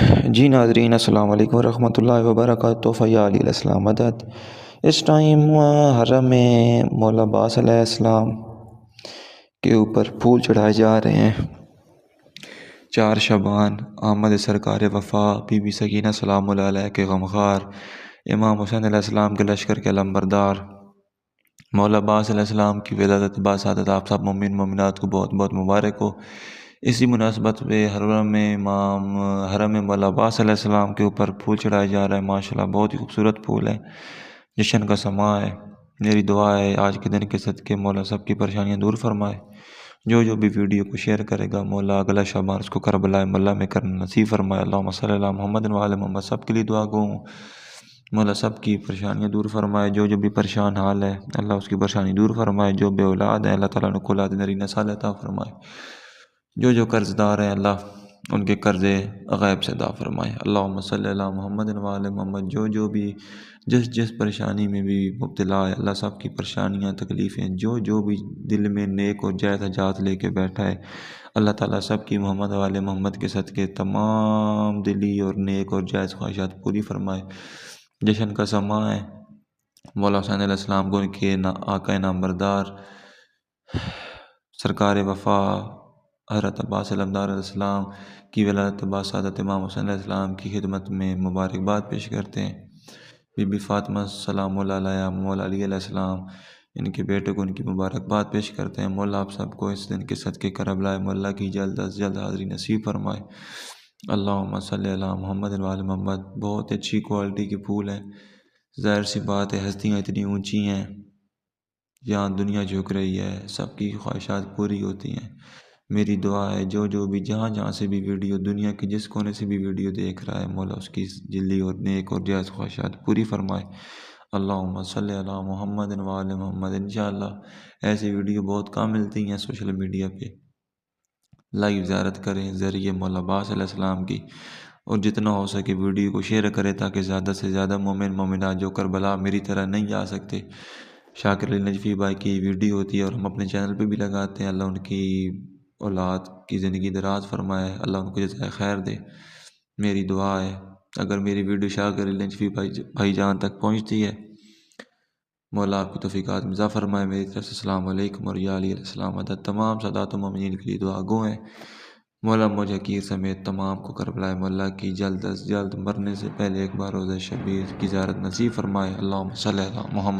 جی ناظرین، السلام علیکم ورحمۃ اللہ وبرکاتہ۔ فیا علیہ السلام مدد۔ اس ٹائم حرم میں مولا عباس علیہ السلام کے اوپر پھول چڑھائے جا رہے ہیں۔ 4 شعبان آمد سرکار وفا بی بی سکینہ سلام اللہ علیہ کے غمخوار امام حسین علیہ السلام کے لشکر کے علمبردار مولا عباس علیہ السلام کی ولادت باسعادت آپ سب مومن مومنات کو بہت بہت مبارک ہو۔ اسی مناسبت پہ حرم مولا عباس علیہ السلام کے اوپر پھول چڑھائے جا رہا ہے۔ ماشاءاللہ بہت ہی خوبصورت پھول ہے، جشن کا سماں ہے۔ میری دعا ہے آج کے دن کے صدقے مولا سب کی پریشانیاں دور فرمائے۔ جو بھی ویڈیو کو شیئر کرے گا مولا اگلا شعبان اس کو کربلائے مولا میں کرنا نصیب فرمائے۔ اللہم صلی علی محمد و آل محمد۔ سب کے لیے دعا گو ہوں، مولا سب کی پریشانیاں دور فرمائے۔ جو بھی پریشان حال ہے اللہ اس کی پریشانی دور فرمائے۔ جو بے اولاد ہے اللہ تعالیٰ نے اولاد نری نسل عطا فرمائے۔ جو قرض دار ہیں اللہ ان کے قرض غیب سے ادا فرمائے۔ اللہم صلی علی محمد و آل محمد۔ جو بھی جس پریشانی میں بھی مبتلا ہے اللہ سب کی پریشانیاں تکلیفیں جو بھی دل میں نیک اور جائز حاجات لے کے بیٹھا ہے اللہ تعالیٰ سب کی محمد و آل محمد کے صدقے تمام دلی اور نیک اور جائز خواہشات پوری فرمائے۔ جشن کا سماں ہے، مولا حسین علیہ السلام کو ان کے آقا نامبردار سرکار وفا حضرت عباس علمدار علیہ السلام کی ولادت باسعادت امام حسین علیہ السلام کی خدمت میں مبارکباد پیش کرتے ہیں۔ بی بی فاطمہ سلام اللہ علیہ، مولا علی علیہ السلام ان کے بیٹے کو ان کی مبارکباد پیش کرتے ہیں۔ مولا آپ سب کو اس دن کے صدقے کربلائے مولا کی جلد از جلد حاضری نصیب فرمائے۔ اللہم صلی علی محمد و آل محمد۔ بہت اچھی کوالٹی کے پھول ہیں، ظاہر سی بات ہے ہستیاں اتنی اونچی ہیں، یہاں دنیا جھک رہی ہے، سب کی خواہشات پوری ہوتی ہیں۔ میری دعا ہے جو بھی جہاں سے بھی ویڈیو دنیا کے جس کونے سے بھی ویڈیو دیکھ رہا ہے مولا اس کی جلی اور نیک اور جائز خواہشات پوری فرمائے۔ اللہم صلی علی محمد و آل محمد۔ انشاءاللہ ایسی ویڈیو بہت کم ملتی ہیں سوشل میڈیا پہ، لائیو زیارت کریں ذریعے مولا عباس علیہ السلام کی، اور جتنا ہو سکے ویڈیو کو شیئر کریں تاکہ زیادہ سے زیادہ مومن مومنات جو کربلا میری طرح نہیں جا سکتے۔ شاکر علی نجفی بھائی کی ویڈیو ہوتی ہے اور ہم اپنے چینل پہ بھی لگاتے ہیں، اللہ ان کی اولاد کی زندگی دراز فرمائے، اللہ ان کو جزائے خیر دے۔ میری دعا ہے اگر میری ویڈیو شاکر علی نجفی بھائی جان تک پہنچتی ہے مولا آپ کی توفیقات میں اضافہ فرمائے۔ میری طرف سے السلام علیکم اور یا علیہ السلام عدد تمام سادات و مومنین کے لیے دعا گو ہیں۔ مولا مجھ حقیر سمیت تمام کو کربلائے مولا کی جلد از جلد مرنے سے پہلے ایک بار روزہ شبیر کی زیارت نصیب فرمائے۔ اللہم صلی علی محمد۔